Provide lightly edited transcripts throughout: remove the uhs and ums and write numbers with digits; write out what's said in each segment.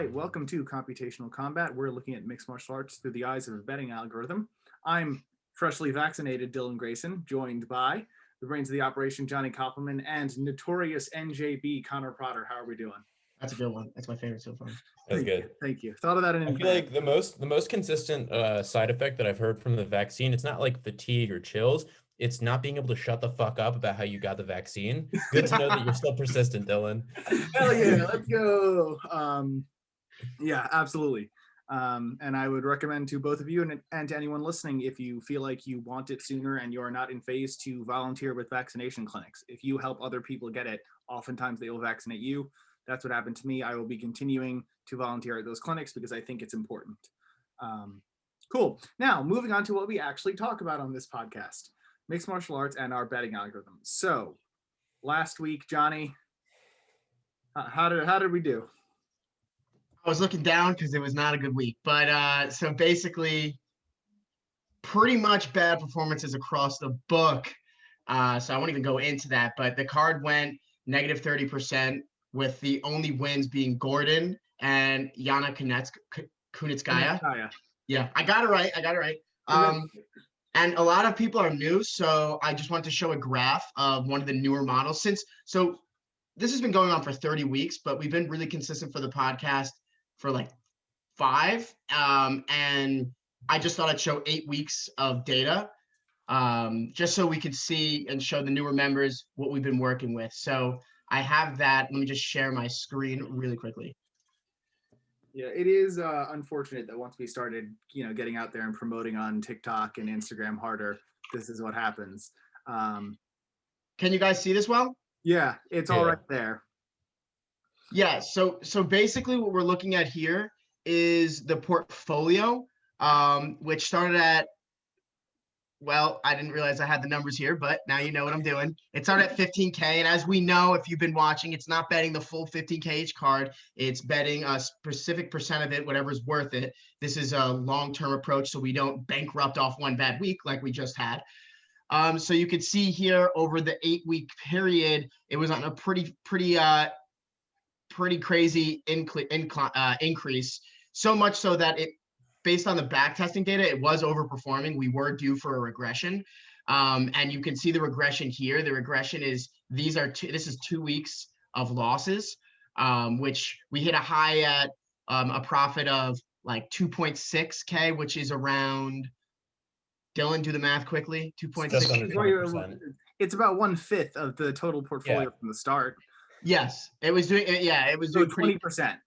Hi, welcome to Computational Combat. We're looking at mixed martial arts through the eyes of a betting algorithm. I'm freshly vaccinated Dylan Grayson, joined by the brains of the operation, Johnny Koppelman, and notorious NJB, Connor Potter. How are we doing? That's a good one. That's my favorite so far. That's good. Thank you. Thought of that in I feel like the most consistent side effect that I've heard from the vaccine, it's not like fatigue or chills. It's not being able to shut the fuck up about how you got the vaccine. Good to know that you're still persistent, Dylan. Hell yeah, let's go. Yeah, absolutely. And I would recommend to both of you and to anyone listening, if you feel like you want it sooner and you are not in phase, to volunteer with vaccination clinics. If you help other people get it, oftentimes they will vaccinate you. That's what happened to me. I will be continuing to volunteer at those clinics because I think it's important. Cool. Now, moving on to what we actually talk about on this podcast, mixed martial arts and our betting algorithm. So last week, Johnny, how did we do? I was looking down because it was not a good week. But so basically, pretty much bad performances across the book. So I won't even go into that. But the card went negative 30%, with the only wins being Gordon and Yana Kunitskaya. Yeah, I got it right. And a lot of people are new, so I just want to show a graph of one of the newer models. So this has been going on for 30 weeks, but we've been really consistent for the podcast for like 5. And I just thought I'd show 8 weeks of data, just so we could see and show the newer members what we've been working with. So I have that. Let me just share my screen really quickly. Yeah, it is unfortunate that once we started, getting out there and promoting on TikTok and Instagram harder, this is what happens. Can you guys see this well? Yeah, it's all right there. Yeah, so basically what we're looking at here is the portfolio, which started at, well, I didn't realize I had the numbers here, but now you know what I'm doing. It started at 15K, and as we know, if you've been watching, it's not betting the full 15K each card. It's betting a specific percent of it, whatever's worth it. This is a long-term approach, so we don't bankrupt off one bad week like we just had. So you could see here over the 8-week period, it was on a pretty crazy increase. So much so that it, based on the back testing data, it was overperforming. We were due for a regression. And you can see the regression here. The regression is, this is 2 weeks of losses, which we hit a high at a profit of like 2.6K, which is around, Dylan, do the math quickly, 2.6. It's about 1/5 of the total portfolio from the start. Yes, it was doing, it was doing 20%.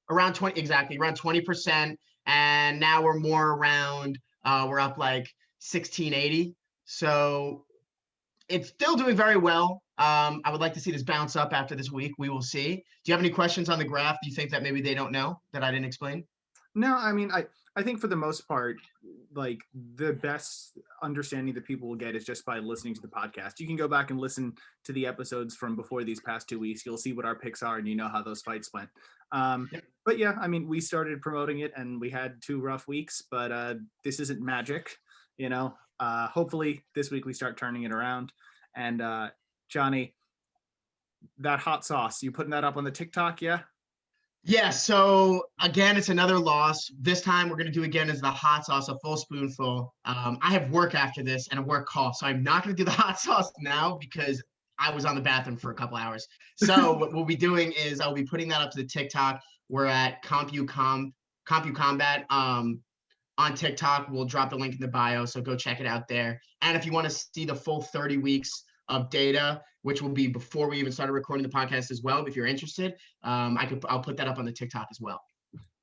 Around 20, exactly, around 20%. And now we're more around, we're up like 1680. So it's still doing very well. I would like to see this bounce up after this week. We will see. Do you have any questions on the graph? Do you think that maybe they don't know that I didn't explain? No, I mean, I think for the most part, like, the best understanding that people will get is just by listening to the podcast. You can go back and listen to the episodes from before these past 2 weeks. You'll see what our picks are and you know how those fights went. But yeah, I mean, we started promoting it and we had 2 rough weeks, but this isn't magic, hopefully this week we start turning it around. And Johnny, that hot sauce, you putting that up on the TikTok? Yeah, so again, it's another loss. This time we're going to do again as the hot sauce, a full spoonful. I have work after this and a work call, so I'm not going to do the hot sauce now because I was on the bathroom for a couple hours. So what we'll be doing is I'll be putting that up to the TikTok. We're at Combat on TikTok. We'll drop the link in the bio, so go check it out there. And if you want to see the full 30 weeks of data, which will be before we even started recording the podcast as well, if you're interested, I'll put that up on the TikTok as well.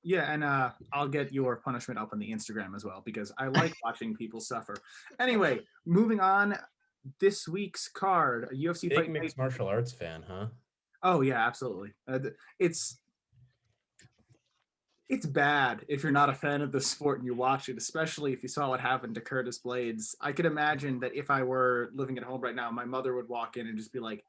Yeah, and I'll get your punishment up on the Instagram as well because I like watching people suffer. Anyway, moving on. This week's card, a UFC fight. Big mixed martial arts fan, huh? Oh yeah, absolutely. It's bad if you're not a fan of the sport and you watch it, especially if you saw what happened to Curtis Blades. I could imagine that if I were living at home right now, my mother would walk in and just be like,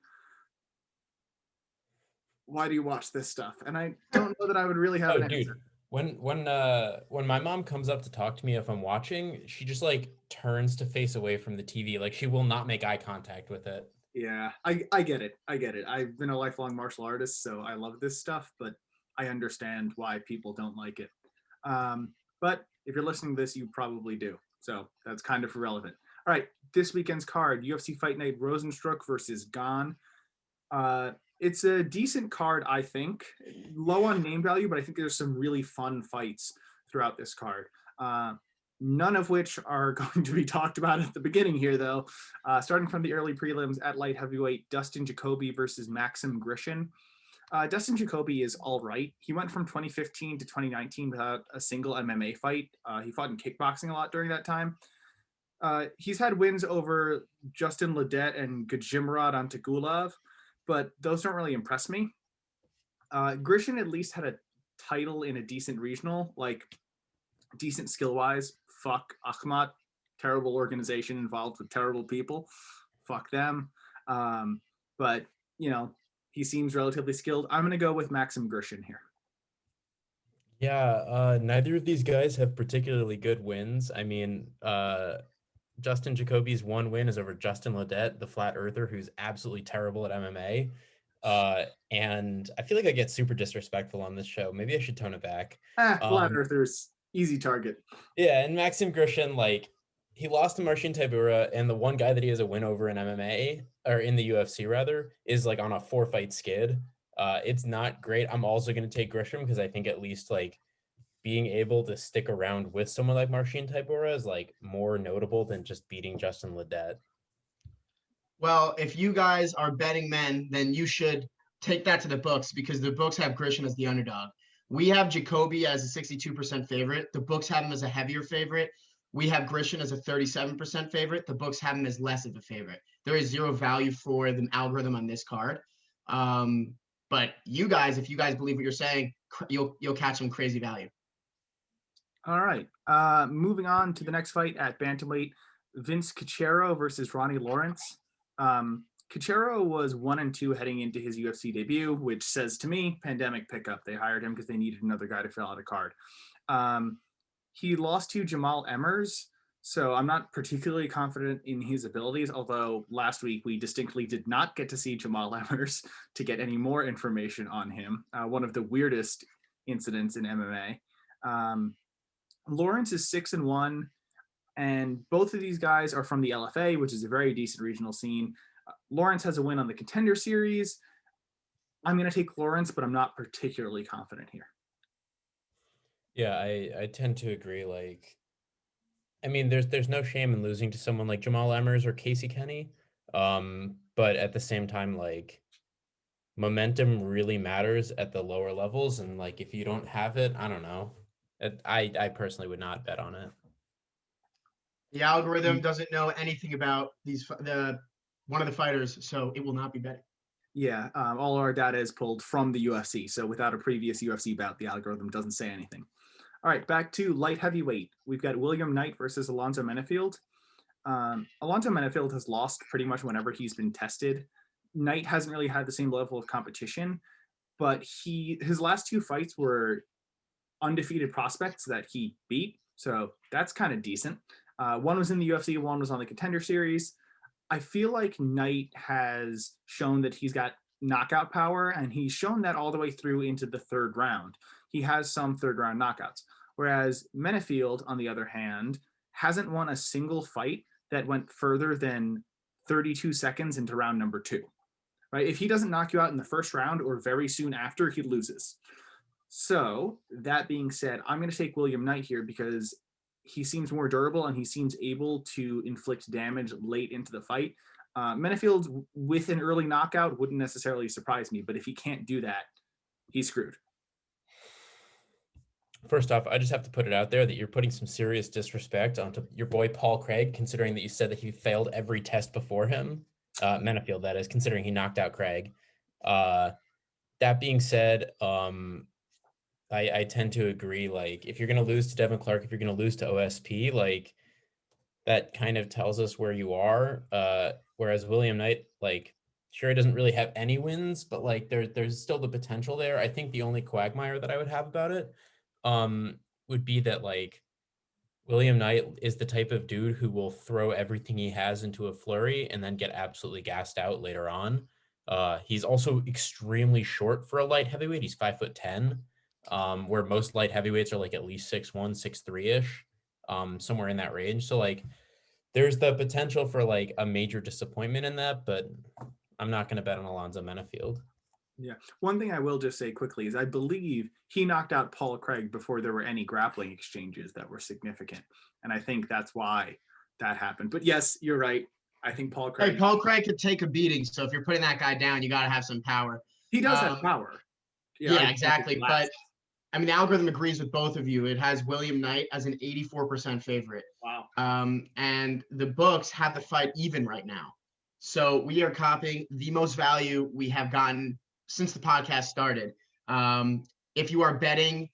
"Why do you watch this stuff?" And I don't know that I would really have an answer. When my mom comes up to talk to me if I'm watching, she just like turns to face away from the TV. Like she will not make eye contact with it. Yeah, I get it. I've been a lifelong martial artist, so I love this stuff, but I understand why people don't like it. But if you're listening to this, you probably do. So that's kind of irrelevant. All right, this weekend's card, UFC Fight Night Rozenstruik versus Gane. It's a decent card, I think. Low on name value, but I think there's some really fun fights throughout this card. None of which are going to be talked about at the beginning here, though. Starting from the early prelims at light heavyweight, Dustin Jacoby versus Maxim Grishin. Dustin Jacoby is all right. He went from 2015 to 2019 without a single MMA fight. He fought in kickboxing a lot during that time. He's had wins over Justin Ledet and Gajimrad Antagulov, but those don't really impress me. Grishin at least had a title in a decent regional, like decent skill-wise. Fuck Akhmat, terrible organization involved with terrible people. Fuck them. But, you know, he seems relatively skilled. I'm going to go with Maxim Grishin here. Yeah, neither of these guys have particularly good wins. I mean, Justin Jacoby's one win is over Justin Ledet, the flat earther, who's absolutely terrible at MMA. And I feel like I get super disrespectful on this show. Maybe I should tone it back. Flat earthers, easy target. Yeah, and Maxim Grishin, like, he lost to Marcin Tybura, and the one guy that he has a win over in MMA, or in the UFC rather, is like on a 4-fight skid. It's not great. I'm also going to take Grisham because I think at least like being able to stick around with someone like Marcin Tybura is like more notable than just beating Justin Ledet. Well, if you guys are betting men, then you should take that to the books because the books have Grisham as the underdog. We have Jacoby as a 62% favorite. The books have him as a heavier favorite. We have Grisham as a 37% favorite. The books have him as less of a favorite. There is zero value for the algorithm on this card. But you guys, if you guys believe what you're saying, you'll catch some crazy value. All right. Moving on to the next fight at bantamweight, Vince Cachero versus Ronnie Lawrence. Cachero was 1-2 heading into his UFC debut, which says to me, pandemic pickup. They hired him because they needed another guy to fill out a card. He lost to Jamal Emmers, so I'm not particularly confident in his abilities, although last week we distinctly did not get to see Jamal Emmers to get any more information on him. One of the weirdest incidents in MMA. Lawrence is 6-1, and both of these guys are from the LFA, which is a very decent regional scene. Lawrence has a win on the Contender Series. I'm going to take Lawrence, but I'm not particularly confident here. Yeah, I tend to agree. Like, I mean, there's no shame in losing to someone like Jamal Emmers or Casey Kenny. But at the same time, like, momentum really matters at the lower levels. And like, if you don't have it, I don't know. I personally would not bet on it. The algorithm doesn't know anything about one of the fighters, so it will not be betting. Yeah, all our data is pulled from the UFC. So without a previous UFC bout, the algorithm doesn't say anything. All right, back to light heavyweight. We've got William Knight versus Alonzo Menefield. Alonzo Menefield has lost pretty much whenever he's been tested. Knight hasn't really had the same level of competition, but his last 2 fights were undefeated prospects that he beat. So that's kind of decent. One was in the UFC, one was on the Contender Series. I feel like Knight has shown that he's got knockout power, and he's shown that all the way through into the 3rd round. He has some 3rd round knockouts. Whereas Menefield, on the other hand, hasn't won a single fight that went further than 32 seconds into round number 2. Right? If he doesn't knock you out in the 1st round or very soon after, he loses. So that being said, I'm going to take William Knight here because he seems more durable and he seems able to inflict damage late into the fight. Menefield with an early knockout wouldn't necessarily surprise me, but if he can't do that, he's screwed. First off, I just have to put it out there that you're putting some serious disrespect onto your boy Paul Craig, considering that you said that he failed every test before him. Menefield, that is, considering he knocked out Craig. That being said, I tend to agree. Like, if you're going to lose to Devin Clark, if you're going to lose to OSP, like, that kind of tells us where you are. Whereas William Knight, like, sure, he doesn't really have any wins, but like, there's still the potential there. I think the only quagmire that I would have about it would be that, like, William Knight is the type of dude who will throw everything he has into a flurry and then get absolutely gassed out later on. He's also extremely short for a light heavyweight. He's 5'10". where most light heavyweights are like at least 6'1", 6'3"-ish, somewhere in that range. So like there's the potential for like a major disappointment in that, but I'm not going to bet on Alonzo Menafield. Yeah. One thing I will just say quickly is I believe he knocked out Paul Craig before there were any grappling exchanges that were significant. And I think that's why that happened. But yes, you're right. I think Paul Hey, Craig, Paul Craig could take a beating. So if you're putting that guy down, you got to have some power. he does have power. I Yeah, don't think exactly. he But lasts. I mean, the algorithm agrees with both of you. It has William Knight as an 84% favorite. Wow. And the books have the fight even right now. So we are copying the most value we have gotten since the podcast started. If you are betting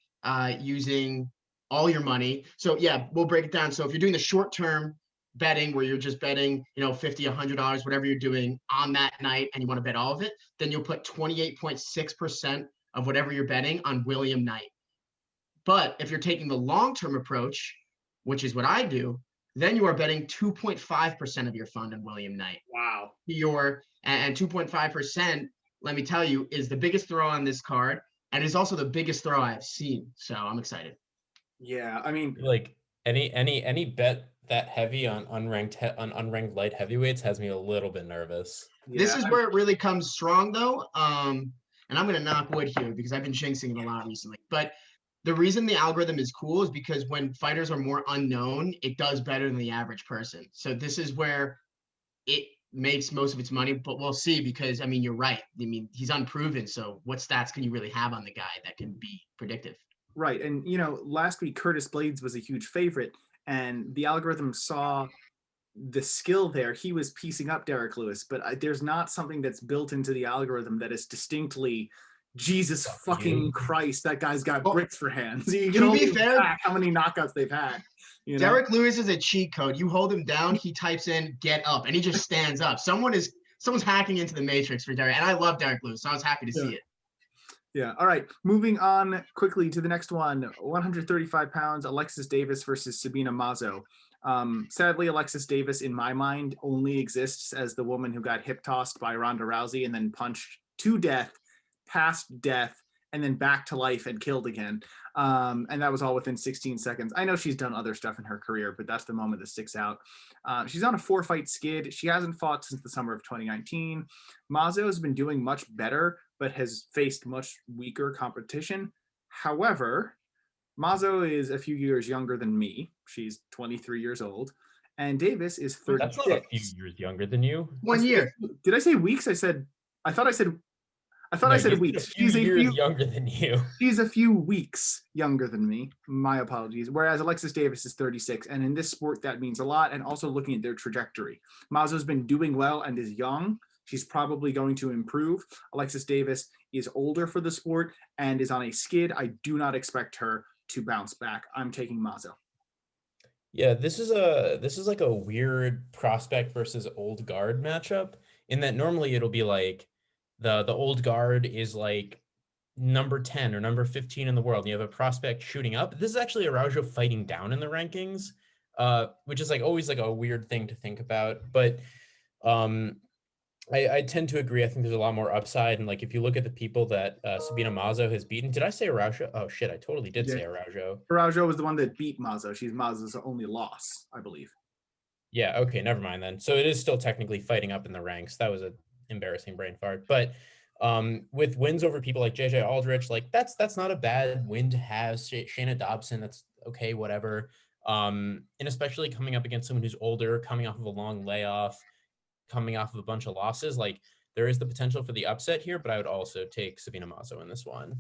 using all your money, so yeah, we'll break it down. So if you're doing the short-term betting where you're just betting, $50, $100, whatever you're doing on that night, and you want to bet all of it, then you'll put 28.6% of whatever you're betting on William Knight. But if you're taking the long-term approach, which is what I do, then you are betting 2.5% of your fund on William Knight. Wow. And 2.5%, let me tell you, is the biggest throw on this card, and is also the biggest throw I've seen. So I'm excited. Yeah, I mean, like any bet that heavy on unranked light heavyweights has me a little bit nervous. This is where it really comes strong, though. And I'm going to knock wood here because I've been jinxing it a lot recently. But the reason the algorithm is cool is because when fighters are more unknown, it does better than the average person. So this is where it makes most of its money, but we'll see because, I mean, you're right. I mean, he's unproven. So what stats can you really have on the guy that can be predictive? Right. And, last week, Curtis Blades was a huge favorite, and the algorithm saw the skill there. He was piecing up Derek Lewis, but there's not something that's built into the algorithm that is distinctly, Jesus fucking Christ, that guy's got bricks for hands. You can only track how many knockouts they've had. Derek Lewis is a cheat code. You hold him down, he types in "get up," and he just stands up. Someone's hacking into the matrix for Derek, and I love Derek Lewis, so I was happy to see it. Yeah. All right. Moving on quickly to the next one. 135 pounds, Alexis Davis versus Sabina Mazo. Sadly, Alexis Davis, in my mind, only exists as the woman who got hip tossed by Ronda Rousey and then punched to death, past death, and then back to life and killed again. And that was all within 16 seconds. I know she's done other stuff in her career, but that's the moment that sticks out. She's on a 4-fight skid. She hasn't fought since the summer of 2019. Mazo has been doing much better, but has faced much weaker competition. However, Mazo is a few years younger than me. She's 23 years old. And Davis is 36. That's not a few years younger than you. 1 year. Did I say weeks? I thought I said weeks. She's a few years younger than you. She's a few weeks younger than me. My apologies. Whereas Alexis Davis is 36. And in this sport, that means a lot. And also looking at their trajectory. Mazo's been doing well and is young. She's probably going to improve. Alexis Davis is older for the sport and is on a skid. I do not expect her to bounce back. I'm taking Mazo. Yeah, this is like a weird prospect versus old guard matchup in that normally it'll be like the old guard is like number 10 or number 15 in the world. And you have a prospect shooting up. This is actually Araujo fighting down in the rankings, which is like always like a weird thing to think about. But I tend to agree. I think there's a lot more upside. And like, if you look at the people that Sabina Mazo has beaten, did I say Araujo? Oh shit, I totally did say Araujo. Araujo was the one that beat Mazo. She's Mazo's only loss, I believe. Yeah. Okay. Never mind then. So it is still technically fighting up in the ranks. That was an embarrassing brain fart. But with wins over people like JJ Aldrich, like that's not a bad win to have. Shayna Dobson, that's okay, whatever. And especially coming up against someone who's older, coming off of a long layoff, coming off of a bunch of losses, like there is the potential for the upset here, but I would also take Sabina Mazo in this one.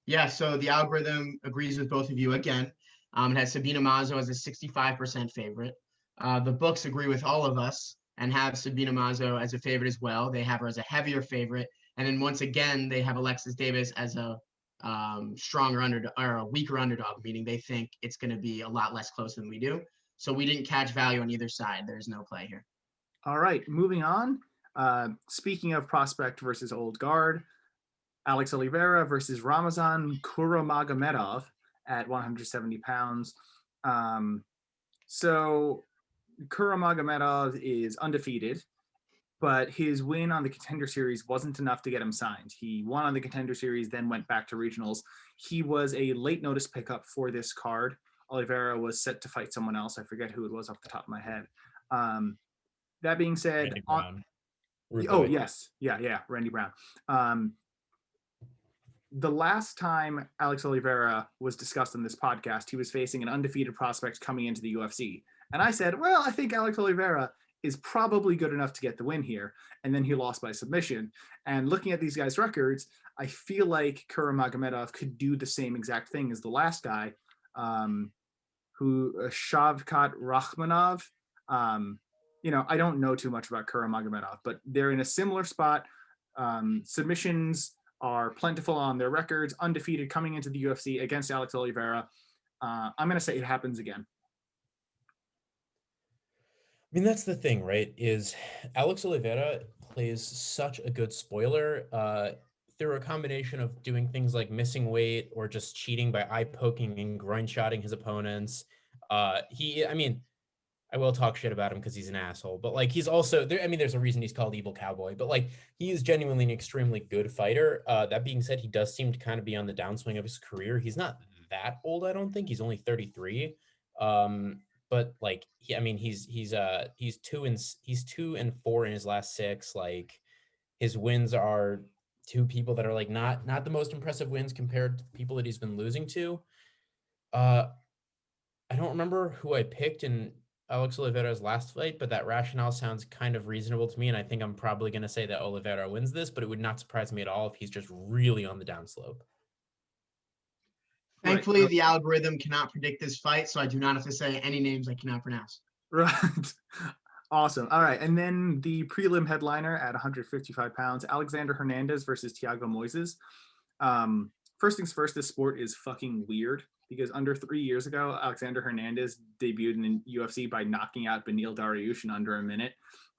Yeah, so the algorithm agrees with both of you again. It has Sabina Mazo as a 65% favorite. The books agree with all of us and have Sabina Mazo as a favorite as well. They have her as a heavier favorite. And then once again, they have Alexis Davis as a stronger underdog or a weaker underdog, meaning they think it's going to be a lot less close than we do. So we didn't catch value on either side. There's no play here. All right, moving on. Speaking of prospect versus old guard, Alex Oliveira versus Ramazan Kuromagomedov at 170 pounds. So Kuromagomedov is undefeated. but his win on the Contender Series wasn't enough to get him signed. He won on the Contender Series, then went back to regionals. He was a late notice pickup for this card. Oliveira was set to fight someone else. I forget who it was off the top of my head. That being said, Randy Brown. Rude oh boy. yes, yeah, Randy Brown. The last time Alex Oliveira was discussed on this podcast, he was facing an undefeated prospect coming into the UFC. And I said, well, I think Alex Oliveira is probably good enough to get the win here. And then he lost by submission. And looking at these guys' records, I feel like Kuramagomedov could do the same exact thing as the last guy, Shavkat Rakhmonov. I don't know too much about Kuramagomedov, but they're in a similar spot. Submissions are plentiful on their records, undefeated coming into the UFC against Alex Oliveira. I'm going to say it happens again. I mean, that's the thing, right? Is Alex Oliveira plays such a good spoiler through a combination of doing things like missing weight or just cheating by eye poking and groin shotting his opponents. I will talk shit about him because he's an asshole, but like he's also there. I mean, there's a reason he's called Evil Cowboy, but like he is genuinely an extremely good fighter. That being said, he does seem to kind of be on the downswing of his career. He's not that old, I don't think. He's only 33. But like he's 2-4 in his last 6. Like his wins are to people that are like not the most impressive wins compared to the people that he's been losing to. I don't remember who I picked in Alex Oliveira's last fight, but that rationale sounds kind of reasonable to me, and I think I'm probably going to say that Oliveira wins this, but it would not surprise me at all if he's just really on the downslope. Thankfully, Right. the algorithm cannot predict this fight, so I do not have to say any names I cannot pronounce. Right. Awesome. All right. And then the prelim headliner at 155 pounds, Alexander Hernandez versus Thiago Moises. First things first, this sport is fucking weird because under 3 years ago, Alexander Hernandez debuted in UFC by knocking out Beneil Dariush in under a minute.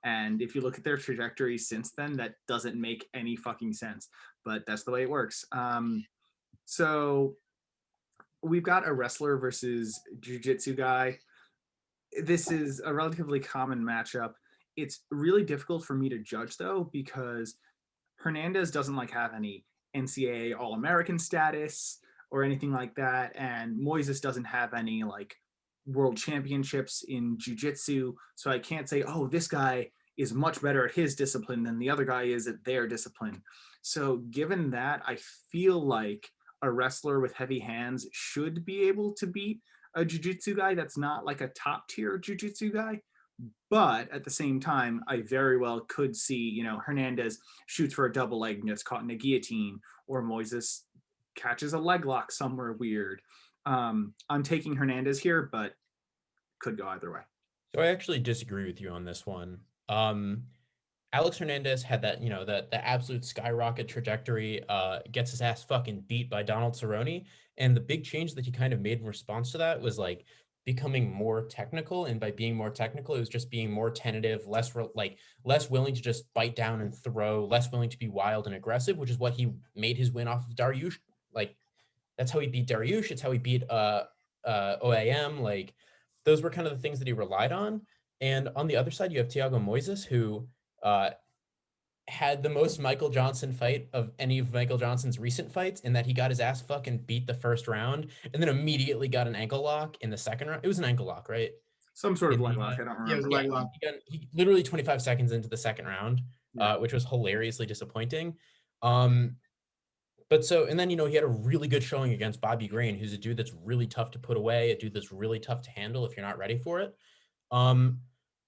And if you look at their trajectory since then, that doesn't make any fucking sense, but that's the way it works. So we've got a wrestler versus jiu-jitsu guy. This is a relatively common matchup. It's really difficult for me to judge though, because Hernandez doesn't have any NCAA All-American status or anything like that. And Moises doesn't have any world championships in jiu-jitsu. So I can't say, oh, this guy is much better at his discipline than the other guy is at their discipline. So given that, I feel like a wrestler with heavy hands should be able to beat a jiu-jitsu guy that's not a top tier jiu-jitsu guy. But at the same time, I very well could see, Hernandez shoots for a double leg and gets caught in a guillotine, or Moises catches a leg lock somewhere weird. I'm taking Hernandez here, but could go either way. So I actually disagree with you on this one. Alex Hernandez had that, the absolute skyrocket trajectory, gets his ass fucking beat by Donald Cerrone. And the big change that he kind of made in response to that was becoming more technical. And by being more technical, it was just being more tentative, less willing to just bite down and throw, less willing to be wild and aggressive, which is what he made his win off of Dariush. That's how he beat Dariush. It's how he beat OAM. Those were kind of the things that he relied on. And on the other side, you have Thiago Moises, who had the most Michael Johnson fight of any of Michael Johnson's recent fights, in that he got his ass fucking beat the first round and then immediately got an ankle lock in the second round. It was an ankle lock, right? Some sort of leg lock. I don't remember. Yeah, it was a leg lock. He literally 25 seconds into the second round, which was hilariously disappointing. But so, and then, he had a really good showing against Bobby Green, who's a dude that's really tough to put away, a dude that's really tough to handle if you're not ready for it. I'm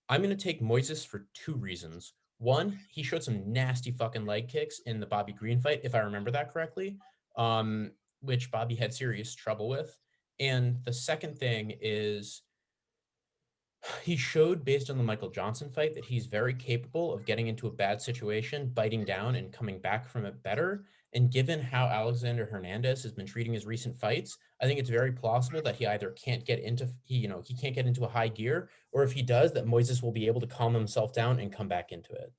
going to take Moises for 2 reasons. One, he showed some nasty fucking leg kicks in the Bobby Green fight, if I remember that correctly, which Bobby had serious trouble with. And the second thing is he showed, based on the Michael Johnson fight, that he's very capable of getting into a bad situation, biting down, and coming back from it better. And given how Alexander Hernandez has been treating his recent fights, I think it's very plausible that he either can't get into he can't get into a high gear, or if he does, that Moises will be able to calm himself down and come back into it.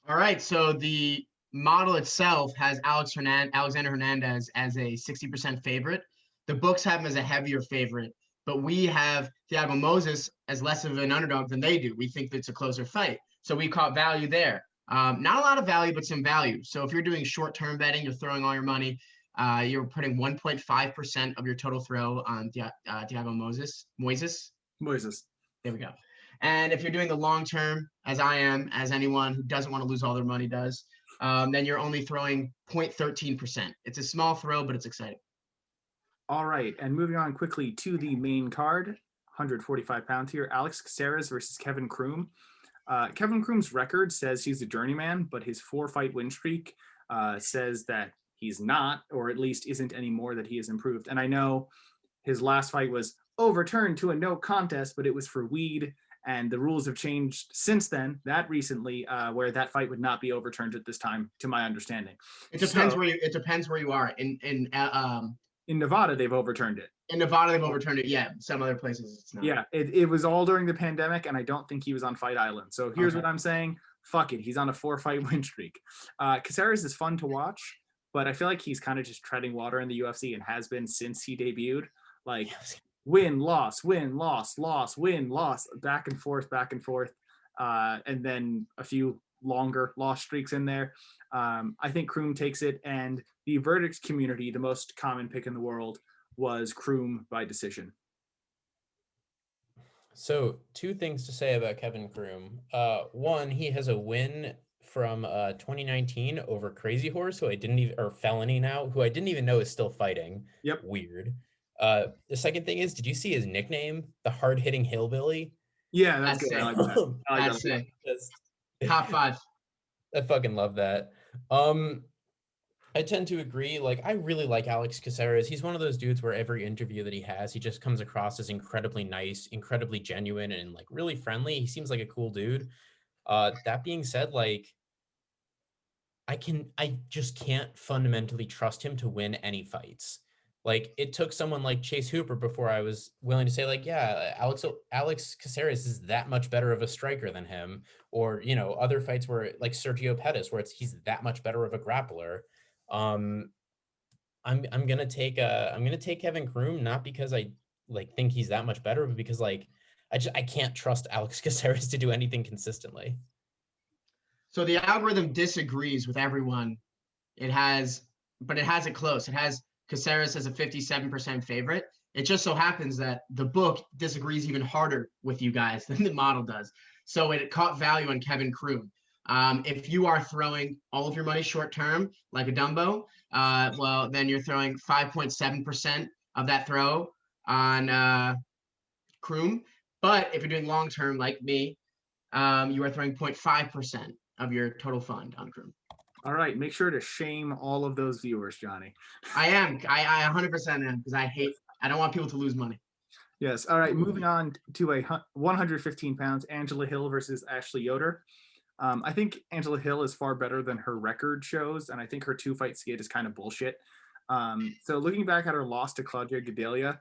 All right, so the model itself has Alexander Hernandez as a 60% favorite. The books have him as a heavier favorite. but we have Thiago Moses as less of an underdog than they do. We think that it's a closer fight. So we caught value there. Not a lot of value, but some value. So if you're doing short-term betting, you're throwing all your money. You're putting 1.5% of your total throw on Thiago Moises. There we go. And if you're doing the long-term, as I am, as anyone who doesn't want to lose all their money does, then you're only throwing 0.13%. It's a small throw, but it's exciting. All right, and moving on quickly to the main card, 145 pounds here, Alex Caceres versus Kevin Croom. Kevin Croom's record says he's a journeyman, but his 4-fight win streak says that he's not, or at least isn't anymore, that he has improved. And I know his last fight was overturned to a no contest, but it was for weed, and the rules have changed since then, that recently, where that fight would not be overturned at this time, to my understanding. It depends where you are. In Nevada, they've overturned it. In Nevada, they've overturned it. Yeah, some other places it's not. Yeah, it was all during the pandemic, and I don't think he was on Fight Island. So here's what I'm saying. Fuck it. He's on a 4-fight win streak. Caceres is fun to watch, but I feel like he's kind of just treading water in the UFC and has been since he debuted. Like, win, loss, win, loss, loss, win, loss, back and forth, and then a few longer loss streaks in there. I think Croom takes it, and the verdict community, the most common pick in the world, was Croom by decision. So 2 things to say about Kevin Croom. One, he has a win from 2019 over Crazy Horse, who I didn't even, or Felony now, who I didn't even know is still fighting. Yep. Weird. The second thing is, did you see his nickname? The hard-hitting hillbilly? Yeah, that's good. I like that. That's sick. Top 5. I fucking love that. I tend to agree. Like, I really like Alex Caceres. He's one of those dudes where every interview that he has, he just comes across as incredibly nice, incredibly genuine, and like really friendly. He seems like a cool dude. That being said, like, I just can't fundamentally trust him to win any fights. Like, it took someone like Chase Hooper before I was willing to say, like, yeah, Alex Caceres is that much better of a striker than him. Or, you know, other fights where, like Sergio Pettis, where he's that much better of a grappler. I'm gonna take Kevin Croom, not because I like think he's that much better, but because like I can't trust Alex Caceres to do anything consistently. So the algorithm disagrees with everyone. It has it close. It has Caceres as a 57% favorite. It just so happens that the book disagrees even harder with you guys than the model does. So it caught value on Kevin Croom. If you are throwing all of your money short term, like a Dumbo, well, then you're throwing 5.7% of that throw on Croom. But if you're doing long term, like me, you are throwing 0.5% of your total fund on Croom. All right, make sure to shame all of those viewers, Johnny. I am. I 100% am, because I don't want people to lose money. Yes. All right, moving on to a 115 pounds, Angela Hill versus Ashley Yoder. I think Angela Hill is far better than her record shows, and I think her 2-fight skid is kind of bullshit. So looking back at her loss to Claudia Gadelha,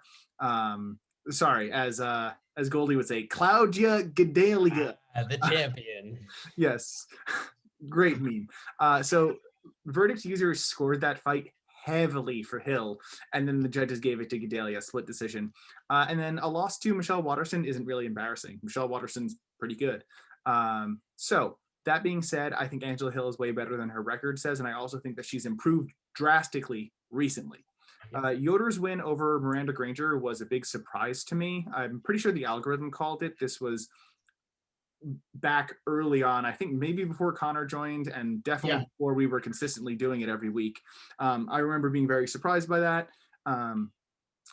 as Goldie would say, Claudia Gadelha. The champion. Yes. Great meme. So verdict users scored that fight heavily for Hill, and then the judges gave it to Gadelha, split decision. And then a loss to Michelle Waterson isn't really embarrassing. Michelle Waterson's pretty good. So that being said, I think Angela Hill is way better than her record says, and I also think that she's improved drastically recently. Yoder's win over Miranda Granger was a big surprise to me. I'm pretty sure the algorithm called it. This was back early on, I think maybe before Connor joined, and definitely before we were consistently doing it every week. I remember being very surprised by that.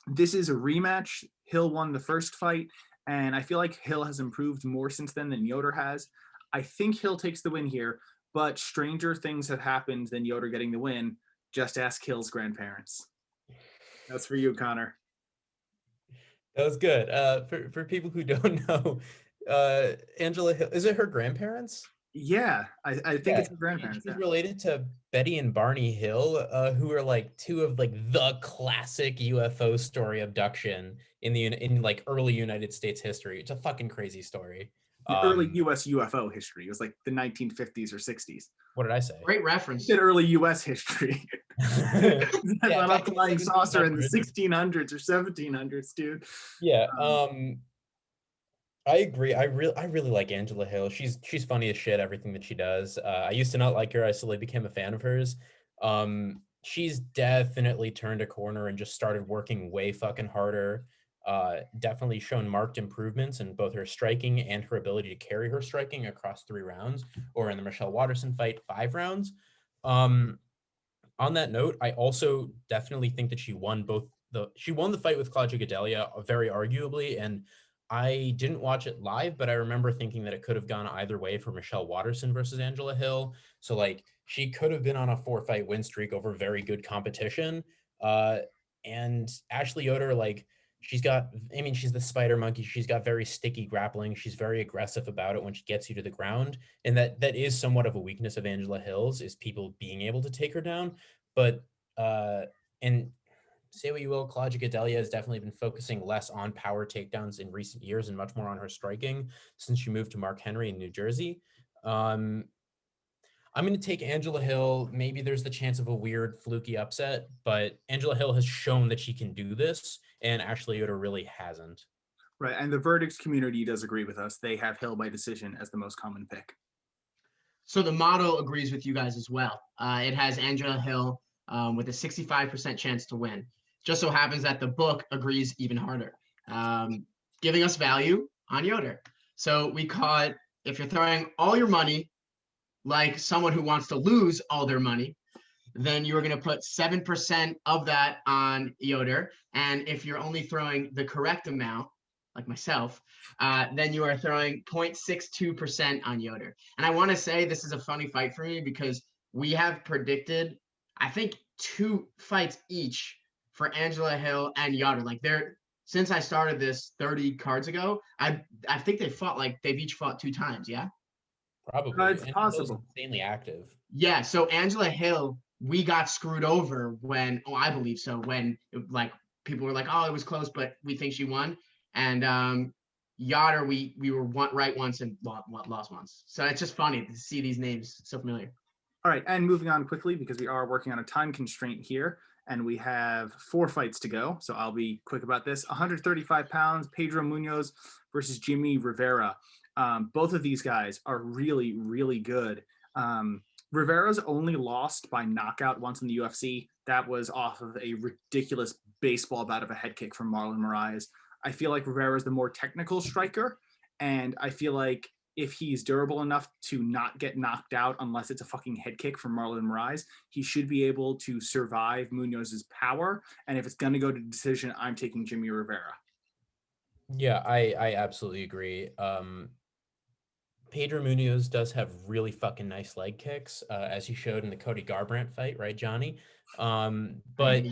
This is a rematch. Hill won the first fight, and I feel like Hill has improved more since then than Yoder has. I think Hill takes the win here, but stranger things have happened than Yoder getting the win. Just ask Hill's grandparents. That's for you, Connor. That was good. For people who don't know, Angela Hill, is it her grandparents? Yeah, I think it's her grandparents. She's related to Betty and Barney Hill, who are like 2 of like the classic UFO story abduction in like early United States history. It's a fucking crazy story. Early U.S. UFO history. It was like the 1950s or 60s. What did I say? Great reference. Did early U.S. history. That's Yeah, not a back in the flying saucer in the 1700s. 1600s or 1700s, dude. Yeah, Um, I agree. I really like Angela Hill. She's funny as shit, everything that she does. I used to not like her. I slowly became a fan of hers. She's definitely turned a corner and just started working way fucking harder. Definitely shown marked improvements in both her striking and her ability to carry her striking across 3 rounds, or in the Michelle Waterson fight, 5 rounds. Um, on that note, I also definitely think that she won the fight with Claudia Gadelha very arguably, and I didn't watch it live, but I remember thinking that it could have gone either way for Michelle Waterson versus Angela Hill. So like she could have been on a 4-fight win streak over very good competition. Uh, and Ashley Yoder, like she's the spider monkey. She's got very sticky grappling. She's very aggressive about it when she gets you to the ground. And that is somewhat of a weakness of Angela Hill's, is people being able to take her down. But and say what you will, Claudia Gadelha has definitely been focusing less on power takedowns in recent years and much more on her striking since she moved to Mark Henry in New Jersey. Um, I'm going to take Angela Hill. Maybe there's the chance of a weird fluky upset, but Angela Hill has shown that she can do this, and Ashley Yoder really hasn't. right, and the verdicts community does agree with us. They have Hill by decision as the most common pick. So the model agrees with you guys as well. It has Angela Hill with a 65% chance to win. Just so happens that the book agrees even harder, giving us value on Yoder. So we call it, if you're throwing all your money like someone who wants to lose all their money, then you're going to put 7% of that on Yoder. And if you're only throwing the correct amount, like myself, then you are throwing 0.62% on Yoder. And I want to say this is a funny fight for me because we have predicted, I think, 2 fights each for Angela Hill and Yoder. Like since I started this 30 cards ago, I think they've each fought 2 times. Yeah. Probably. It's And Hill's possible. insanely active. Yeah, so Angela Hill, we got screwed over when, I believe so, when like people were like, oh, it was close, but we think she won. And Yoder, we were right once and lost once. So it's just funny to see these names so familiar. All right, and moving on quickly because we are working on a time constraint here, and we have 4 fights to go. So I'll be quick about this. 135 pounds, Pedro Munoz versus Jimmy Rivera. Both of these guys are really, really good. Rivera's only lost by knockout once in the UFC. That was off of a ridiculous baseball bat of a head kick from Marlon Moraes. I feel like Rivera's the more technical striker, and I feel like if he's durable enough to not get knocked out unless it's a fucking head kick from Marlon Moraes, he should be able to survive Munoz's power. And if it's going to go to decision, I'm taking Jimmy Rivera. Yeah, I absolutely agree. Pedro Munoz does have really fucking nice leg kicks, as he showed in the Cody Garbrandt fight, right, Johnny? But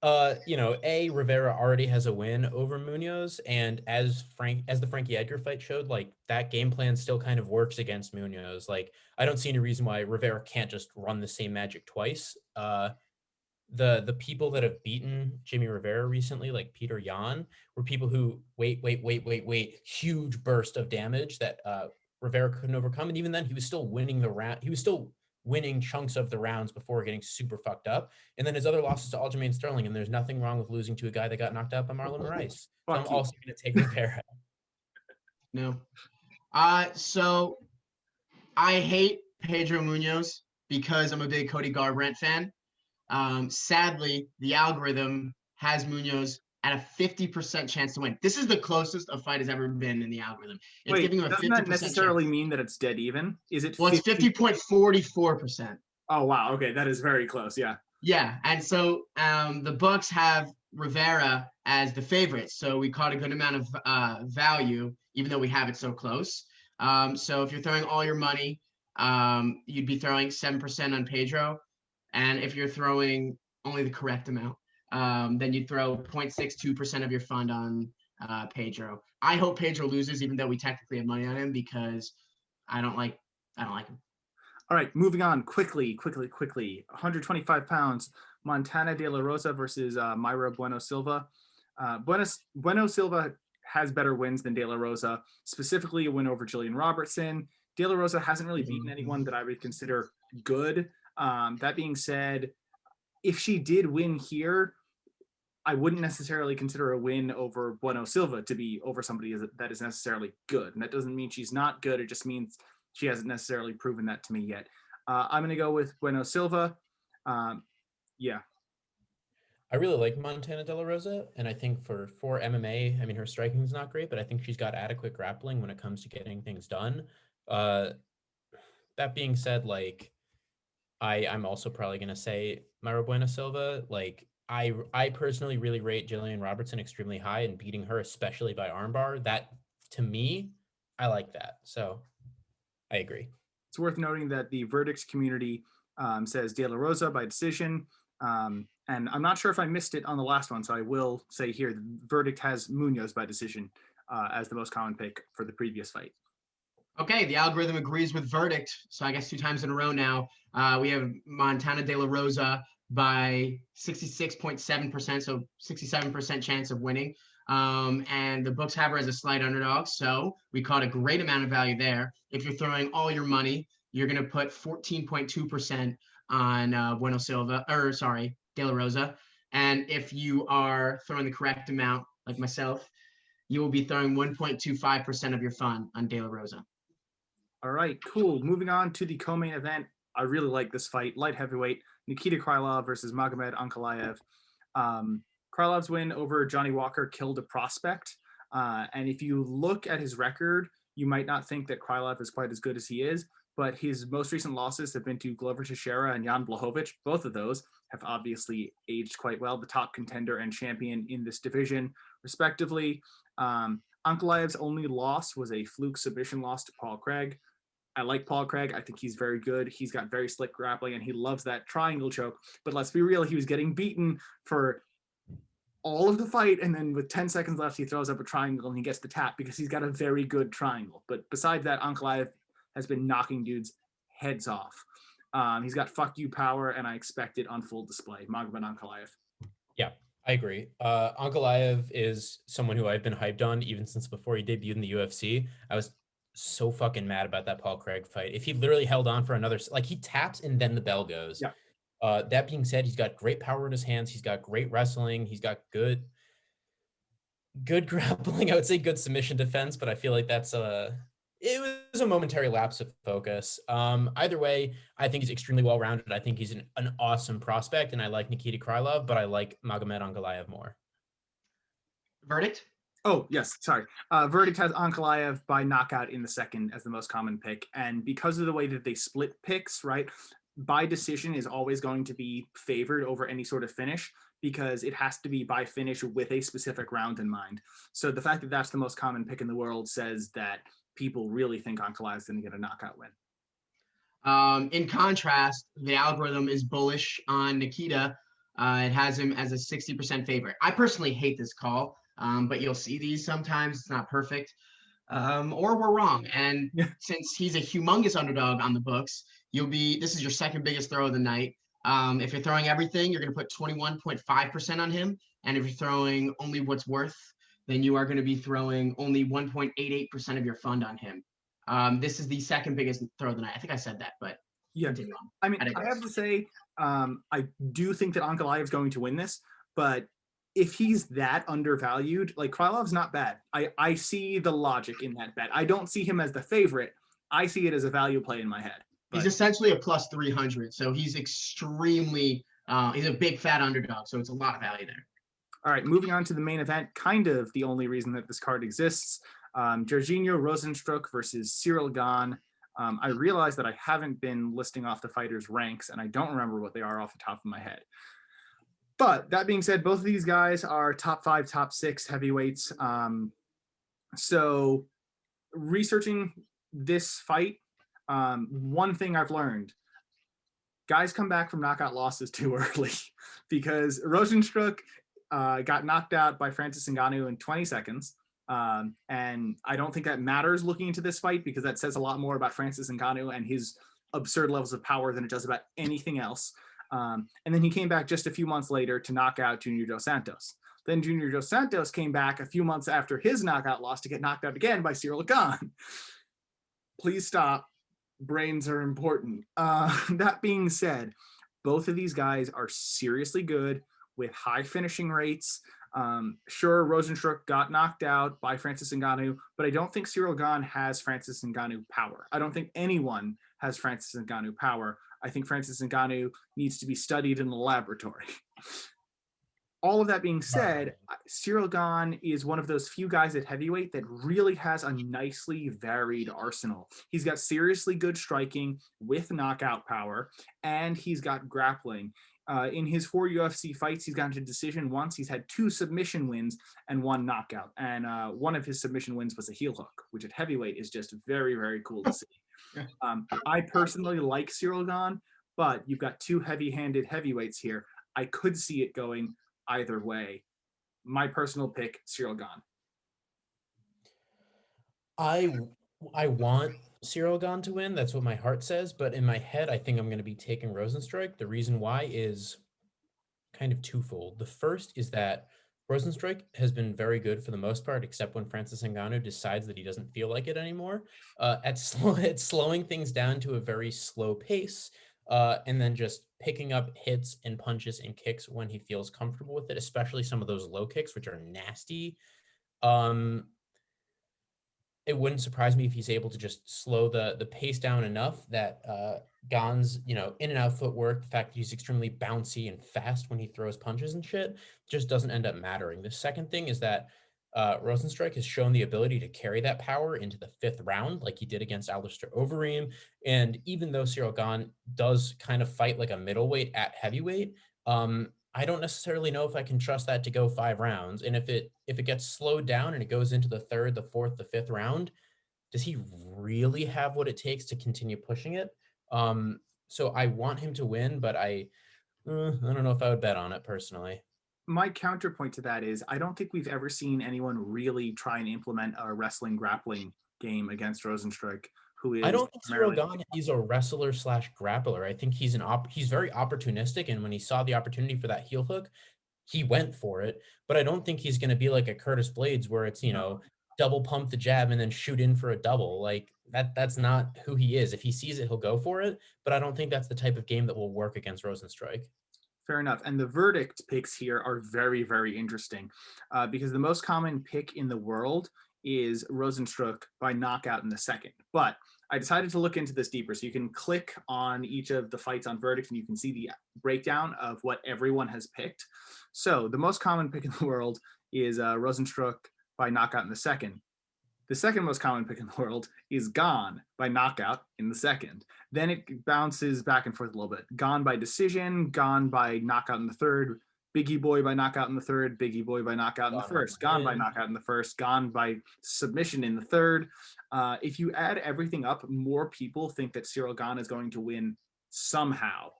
Rivera already has a win over Munoz, and as the Frankie Edgar fight showed, like that game plan still kind of works against Munoz. Like I don't see any reason why Rivera can't just run the same magic twice. The people that have beaten Jimmy Rivera recently, like Peter Yan, were people who wait, huge burst of damage that Rivera couldn't overcome. And even then, he was still winning the round. He was still winning chunks of the rounds before getting super fucked up. And then his other losses to Aljamain Sterling. And there's nothing wrong with losing to a guy that got knocked out by Marlon Moraes. So I'm also going to take Rivera. No. So I hate Pedro Munoz because I'm a big Cody Garbrandt fan. Sadly, the algorithm has Munoz at a 50% chance to win. This is the closest a fight has ever been in the algorithm. It's giving him a 50% doesn't that necessarily chance. Mean that it's dead even? Is it? Well, 50? It's 50.44%. Oh wow, okay, that is very close. Yeah. Yeah, and so the books have Rivera as the favorite, so we caught a good amount of value, even though we have it so close. So if you're throwing all your money, you'd be throwing 7% on Pedro. And if you're throwing only the correct amount, then you'd throw 0.62% of your fund on Pedro. I hope Pedro loses, even though we technically have money on him, because I don't like him. All right, moving on quickly. 125 pounds, Montana De La Rosa versus Mayra Bueno Silva. Bueno Silva has better wins than De La Rosa, specifically a win over Jillian Robertson. De La Rosa hasn't really beaten anyone that I would consider good. That being said, if she did win here, I wouldn't necessarily consider a win over Bueno Silva to be over somebody that is necessarily good. And that doesn't mean she's not good. It just means she hasn't necessarily proven that to me yet. I'm going to go with Bueno Silva. Yeah. I really like Montana De La Rosa, and I think for MMA, I mean, her striking is not great, but I think she's got adequate grappling when it comes to getting things done. That being said, like, I'm also probably gonna say Myra Buena Silva. Like, I personally really rate Jillian Robertson extremely high, and beating her, especially by armbar, that to me, I like that. So I agree. It's worth noting that the verdict community says De La Rosa by decision. And I'm not sure if I missed it on the last one, so I will say here the verdict has Munoz by decision as the most common pick for the previous fight. Okay, the algorithm agrees with verdict. So I guess 2 times in a row now. We have Montana De La Rosa by 66.7%, so 67% chance of winning. And the books have her as a slight underdog, so we caught a great amount of value there. If you're throwing all your money, you're going to put 14.2% on De La Rosa. And if you are throwing the correct amount, like myself, you will be throwing 1.25% of your fund on De La Rosa. All right, cool. Moving on to the co-main event. I really like this fight. Light heavyweight, Nikita Krylov versus Magomed Ankalaev. Krylov's win over Johnny Walker killed a prospect. And if you look at his record, you might not think that Krylov is quite as good as he is, but his most recent losses have been to Glover Teixeira and Jan Blachowicz. Both of those have obviously aged quite well, the top contender and champion in this division, respectively. Ankalaev's only loss was a fluke submission loss to Paul Craig. I like Paul Craig. I think he's very good. He's got very slick grappling, and he loves that triangle choke. But let's be real, he was getting beaten for all of the fight, and then with 10 seconds left, he throws up a triangle and he gets the tap because he's got a very good triangle. But besides that, Ankalaev has been knocking dudes' heads off. He's got fuck you power, and I expect it on full display. Magomed Ankalaev. Yeah, I agree. Ankalaev is someone who I've been hyped on even since before he debuted in the UFC. I was so fucking mad about that Paul Craig fight. If he literally held on for another, like, he taps and then the bell goes. Yeah. That being said, he's got great power in his hands. He's got great wrestling. He's got good grappling. I would say good submission defense, but I feel like it was a momentary lapse of focus. Either way, I think he's extremely well-rounded. I think he's an awesome prospect, and I like Nikita Krylov, but I like Magomed Ankalaev more. Verdict? Oh, yes, sorry. Verdict has Ankalaev by knockout in the second as the most common pick. And because of the way that they split picks, right, by decision is always going to be favored over any sort of finish because it has to be by finish with a specific round in mind. So the fact that that's the most common pick in the world says that people really think Ankalaev is going to get a knockout win. In contrast, the algorithm is bullish on Nikita. It has him as a 60% favorite. I personally hate this call. But you'll see these sometimes. It's not perfect. Or we're wrong. And since he's a humongous underdog on the books, this is your second biggest throw of the night. If you're throwing everything, you're going to put 21.5% on him. And if you're throwing only what's worth, then you are going to be throwing only 1.88% of your fund on him. This is the second biggest throw of the night. I think I said that, but yeah. I mean, I have to say, I do think that Ankalaev is going to win this, but if he's that undervalued, like, Krylov's not bad. I see the logic in that bet. I don't see him as the favorite. I see it as a value play in my head. He's essentially a plus 300. So he's extremely, he's a big fat underdog. So it's a lot of value there. All right, moving on to the main event, kind of the only reason that this card exists. Jorginho Rozenstruik versus Cyril Gane. I realize that I haven't been listing off the fighters' ranks, and I don't remember what they are off the top of my head. But that being said, both of these guys are top 5, top 6 heavyweights. So researching this fight, one thing I've learned, guys come back from knockout losses too early because Rozenstruik got knocked out by Francis Ngannou in 20 seconds. And I don't think that matters looking into this fight because that says a lot more about Francis Ngannou and his absurd levels of power than it does about anything else. And then he came back just a few months later to knock out Junior Dos Santos. Then Junior Dos Santos came back a few months after his knockout loss to get knocked out again by Cyril Gane. Please stop. Brains are important. That being said, Both of these guys are seriously good with high finishing rates. Sure, Rozenstruik got knocked out by Francis Ngannou, but I don't think Cyril Gane has Francis Ngannou power. I don't think anyone has Francis Ngannou power. I think Francis Ngannou needs to be studied in the laboratory. All of that being said, Cyril Gane is one of those few guys at heavyweight that really has a nicely varied arsenal. He's got seriously good striking with knockout power, and he's got grappling. In his 4 UFC fights, he's gotten to decision once. He's had 2 submission wins and 1 knockout. And one of his submission wins was a heel hook, which at heavyweight is just very, very cool to see. I personally like Cyril Gane, but you've got 2 heavy-handed heavyweights here. I could see it going either way. My personal pick, Cyril Gane. I want Cyril Gane to win. That's what my heart says. But in my head, I think I'm going to be taking Rozenstruik. The reason why is kind of twofold. The first is that Rozenstruik has been very good for the most part, except when Francis Ngannou decides that he doesn't feel like it anymore, at slowing things down to a very slow pace, and then just picking up hits and punches and kicks when he feels comfortable with it, especially some of those low kicks, which are nasty. It wouldn't surprise me if he's able to just slow the pace down enough that Gane's, in and out footwork, the fact that he's extremely bouncy and fast when he throws punches and shit, just doesn't end up mattering. The second thing is that Rozenstruik has shown the ability to carry that power into the 5th round, like he did against Alistair Overeem. And even though Cyril Gane does kind of fight like a middleweight at heavyweight, I don't necessarily know if I can trust that to go 5 rounds. And if it gets slowed down and it goes into the 3rd, the 4th, the 5th round, does he really have what it takes to continue pushing it? So I want him to win, but I don't know if I would bet on it personally. My counterpoint to that is I don't think we've ever seen anyone really try and implement a wrestling grappling game against Rozenstruik, who is I don't think Cyril Gane is a wrestler / grappler. I think he's he's very opportunistic, and when he saw the opportunity for that heel hook, he went for it. But I don't think he's going to be like a Curtis Blades where it's, double pump the jab and then shoot in for a double. Like that's not who he is. If he sees it, he'll go for it. But I don't think that's the type of game that will work against Rozenstruik. Fair enough. And the verdict picks here are very, very interesting because the most common pick in the world is Rozenstruik by knockout in the 2nd. But I decided to look into this deeper. So you can click on each of the fights on verdict and you can see the breakdown of what everyone has picked. So the most common pick in the world is Rozenstruik by knockout in the 2nd. The second most common pick in the world is Gane by knockout in the 2nd. Then it bounces back and forth a little bit. Gane by decision, Gane by knockout in the 3rd, Biggie Boy by knockout in the 3rd, Biggie Boy by knockout in the 1st, Gane by knockout in the 1st, Gane by submission in the 3rd. If you add everything up, more people think that Cyril Gane is going to win somehow.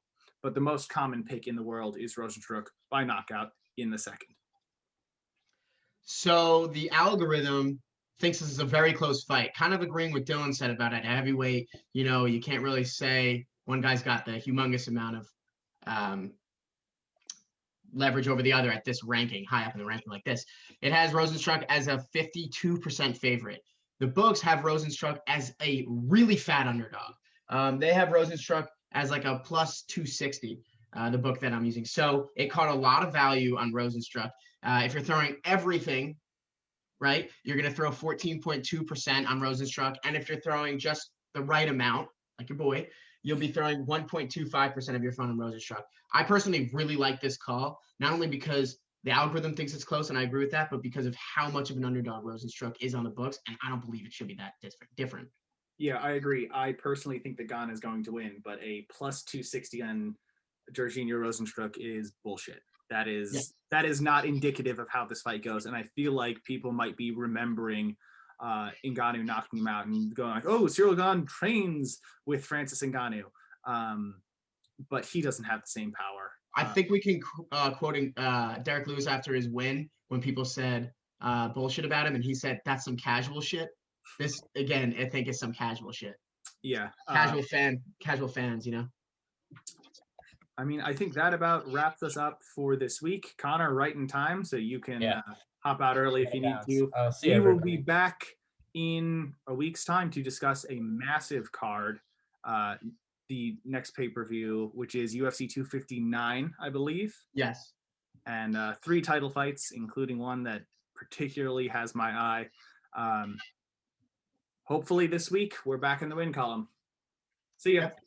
But the most common pick in the world is Rozenstruik by knockout in the 2nd. So the algorithm thinks this is a very close fight. Kind of agreeing with Dylan said about it. Heavyweight, you can't really say one guy's got the humongous amount of leverage over the other at this ranking, high up in the ranking like this. It has Rozenstruik as a 52% favorite. The books have Rozenstruik as a really fat underdog. They have Rozenstruik as like a plus 260, the book that I'm using. So it caught a lot of value on Rozenstruik. If you're throwing everything, right, you're going to throw 14.2% on Rozenstruik. And if you're throwing just the right amount, like your boy, you'll be throwing 1.25% of your fun on Rozenstruik. I personally really like this call, not only because the algorithm thinks it's close, and I agree with that, but because of how much of an underdog Rozenstruik is on the books, and I don't believe it should be that different. Yeah, I agree. I personally think that Gane is going to win, but a plus 260 on Jorginho Rozenstruik is bullshit. That is not indicative of how this fight goes, and I feel like people might be remembering Ngannou knocking him out and going like, "Oh, Cyril Gane trains with Francis Ngannou," but he doesn't have the same power. I think we can quoting Derek Lewis after his win when people said bullshit about him, and he said that's some casual shit. This again, I think is some casual shit. Yeah, casual fans, I mean, I think that about wraps us up for this week. Connor, right in time, so you can hop out early if you need to. We will be back in a week's time to discuss a massive card. the next pay-per-view, which is UFC 259, I believe, Yes. and 3 title fights, including one that particularly has my eye. Hopefully this week we're back in the win column. See ya. Yep.